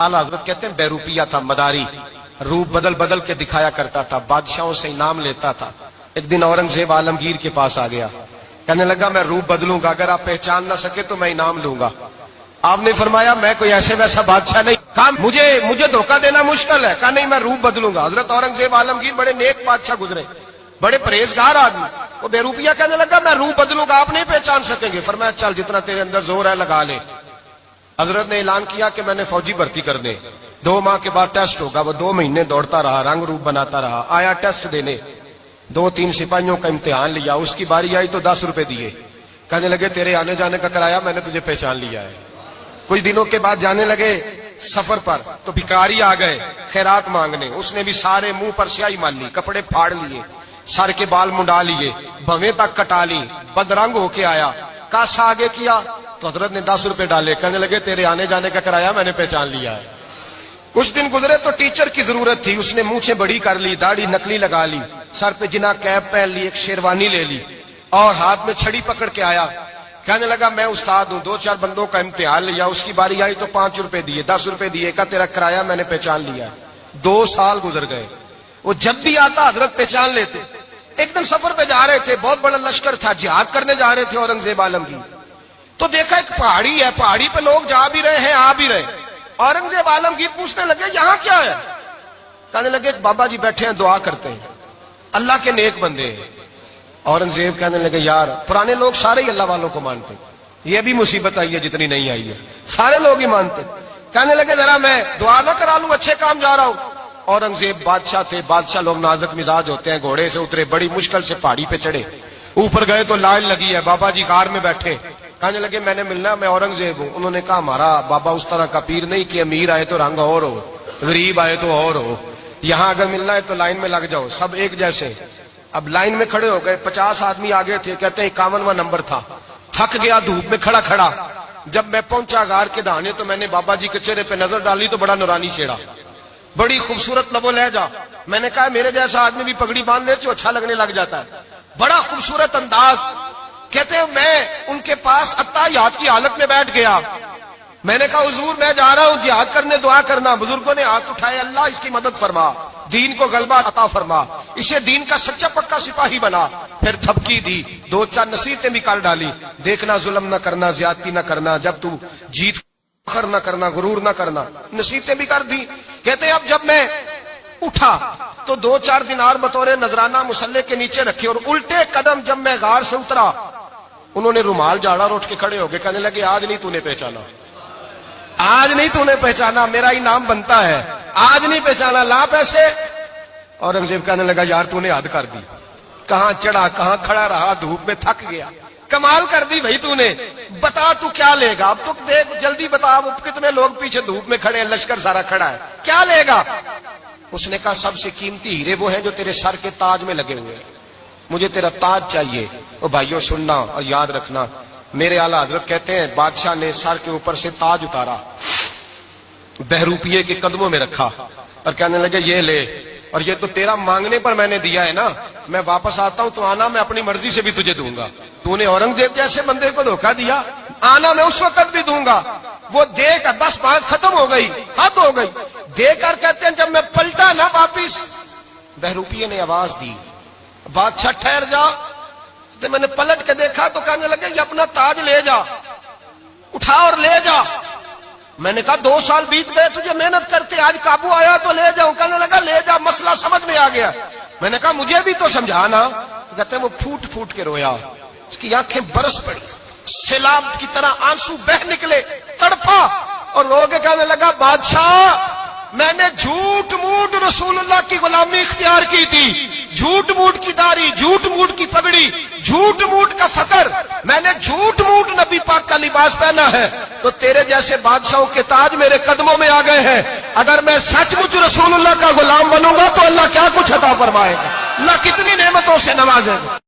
आला हजरत कहते हैं बेरूपिया था, मदारी, रूप बदल बदल के दिखाया करता था, बादशाहों से इनाम लेता था। एक दिन औरंगजेब आलमगीर के पास आ गया, कहने लगा मैं रूप बदलूंगा, अगर आप पहचान ना सके तो मैं इनाम लूंगा। आपने फरमाया मैं कोई ऐसे वैसा बादशाह नहीं, कहा मुझे धोखा देना मुश्किल है, कहा नहीं मैं रूप बदलूंगा। हजरत औरंगजेब आलमगीर बड़े नेक बादशाह गुजरे, बड़े परहेजगार आदमी, वो बेरूपिया कहने लगा मैं रूप बदलूंगा, आप नहीं पहचान सकेंगे। फरमाया चल जितना तेरे अंदर जोर है लगा ले। हजरत ने ऐलान किया कि मैंने फौजी भर्ती कर दे, 2 माह के बाद टेस्ट होगा। वो 2 महीने दौड़ता रहा, रंग रूप बनाता रहा, आया टेस्ट देने, 2-3 सिपाहियों का इम्तिहान लिया, उसकी बारी आई तो 10 रुपए दिए, कहने लगे तेरे आने जाने का किराया मैंने तुझे पहचान लिया है। कुछ दिनों के बाद जाने लगे सफर पर, तो भिखारी आ गए खैरात मांगने, उसने भी सारे मुंह पर स्याही मार ली, कपड़े फाड़ लिए, सर के बाल मुंडा लिए, भवें तक कटा ली, बदरंग होके आया, कासा आगे किया तो हजरत ने 10 रुपए डाले, कहने लगे तेरे आने जाने का किराया मैंने पहचान लिया है। कुछ दिन गुजरे तो टीचर की जरूरत थी, उसने मूछें बड़ी कर ली, दाढ़ी नकली लगा ली, सर पे जिना कैप पहन ली, एक शेरवानी ले ली और हाथ में छड़ी पकड़ के आया, कहने लगा मैं उस्ताद हूं। 2-4 बंदों का इम्तिहान लिया, उसकी बारी आई तो 5 रुपए दिए, 10 रुपए दिए, का तेरा किराया मैंने पहचान लिया। 2 साल गुजर गए, वो जब भी आता हजरत पहचान लेते। एक दिन सफर पे जा रहे थे, बहुत बड़ा लश्कर था, जिहाद करने जा रहे थे औरंगजेब आलमगीर, तो देखा एक पहाड़ी है, पहाड़ी पे लोग जा भी रहे हैं आ भी रहे। औरंगजेब आलमगीर पूछने लगे यहाँ क्या है, कहने लगे बाबा जी बैठे हैं दुआ करते हैं, अल्लाह के नेक बंदे हैं। औरंगजेब कहने लगे यार पुराने लोग सारे ही अल्लाह वालों को मानते, ये भी मुसीबत आई है जितनी नहीं आई है, सारे लोग ही मानते। कहने लगे जरा मैं दुआ ना करा लूं, अच्छे काम जा रहा हूं। औरंगजेब बादशाह थे, बादशाह लोग नाजुक मिजाज होते हैं, घोड़े से उतरे, बड़ी मुश्किल से पहाड़ी पे चढ़े, ऊपर गए तो लाइन लगी है, बाबा जी कार में बैठे, कहने लगे मैंने मिलना, मैं औरंगजेब हूं। उन्होंने कहा हमारा बाबा उस तरह का पीर नहीं कि अमीर आए तो रंग और हो, गरीब आए तो और हो, यहां अगर मिलना है तो लाइन में लग जाओ, सब एक जैसे। अब लाइन में खड़े हो गए, 50 आदमी आगे थे, कहते हैं 51वां नंबर था, थक गया धूप में खड़ा खड़ा। जब मैं पहुंचा गार के दाने तो मैंने बाबा जी के चेहरे पे नजर डाली तो बड़ा नूरानी चेहरा, बड़ी खूबसूरत लबो लहजा। मैंने कहा मेरे जैसा आदमी भी पगड़ी बांध ले तो अच्छा लगने लग जाता है, बड़ा खूबसूरत अंदाज। कहते हैं मैं उनके पास अत्ताहियात की हालत में बैठ गया, मैंने कहा हुजूर मैं जा रहा हूं जिहाद करने, दुआ करना। बुजुर्गों ने हाथ उठाए, अल्लाह इसकी मदद फरमा, दीन को गलबा अता फरमा, इसे दीन का सच्चा पक्का सिपाही बना। फिर थपकी दी, 2-4 नसीहतें भी कर डाली, देखना जुल्म न करना, ज्यादती न करना, जब तू जीत फखर न करना, गुरूर न करना, नसीहतें भी कर दी। कहते अब जब मैं उठा तो 2-4 दिनार बतौरे नजराना मुसल्ले के नीचे रखे, और उल्टे कदम जब मैं गार से उतरा उन्होंने रुमाल झाड़ा और उठ के खड़े हो गए, कहने लगे आज नहीं तूने पहचाना, आज नहीं तूने पहचाना, मेरा इनाम बनता है, आज नहीं पहचाना, ला पैसे। औरंगजेब कहने लगा यार तूने हद कर दी, कहां चढ़ा कहां खड़ा रहा, धूप में थक गया, कमाल कर दी भाई तूने, बता तू क्या लेगा, अब तू देख जल्दी बता, अब कितने लोग पीछे धूप में खड़े हैं, लश्कर सारा खड़ा है, क्या लेगा। उसने कहा सबसे कीमती हीरे वो हैं जो तेरे सर के ताज में लगे हुए हैं, मुझे तेरा ताज चाहिए। ओ भाइयों सुनना और याद रखना, मेरे आला हजरत कहते हैं बादशाह ने सर के ऊपर से ताज उतारा, बहरूपिये के कदमों में रखा और कहने लगे ये ले, और ये तो तेरा मांगने पर मैंने दिया है ना, मैं वापस आता हूं तो आना, मैं अपनी मर्जी से भी तुझे दूंगा। तूने औरंगजेब जैसे बंदे को धोखा दिया, आना मैं उस वक्त भी दूंगा। वो देकर बस बात खत्म हो गई, हद हो गई। देकर कहते हैं जब मैं पलटा ना वापिस, बहरूपिये ने आवाज दी बादशाह ठहर जा, तो मैंने पलट के देखा तो कहने लगे ये अपना ताज ले जा, उठा और ले जा। मैंने कहा 2 साल बीत गए तुझे मेहनत करते, आज काबू आया तो ले जाऊं। कहने लगा ले जा, मसला समझ में आ गया। मैंने कहा मुझे भी तो समझाना। तो कहते हैं वो फूट फूट के रोया, उसकी आंखें बरस पड़ी, सैलाब की तरह आंसू बह निकले, तड़पा और रो के कहने लगा बादशाह मैंने झूठ मूठ रसूलुल्लाह की गुलामी इख्तियार की थी, झूठ मूठ की दाढ़ी, झूठ मूठ की पगड़ी, झूठ मूठ का फकर, मैंने झूठ मूठ नबी पाक का लिबास पहना है, तो तेरे जैसे बादशाहों के ताज मेरे कदमों में आ गए हैं। अगर मैं सचमुच रसूलुल्लाह का गुलाम बनूंगा तो अल्लाह क्या कुछ अता फरमाएगा, अल्लाह कितनी नेमतों से नवाजेगा।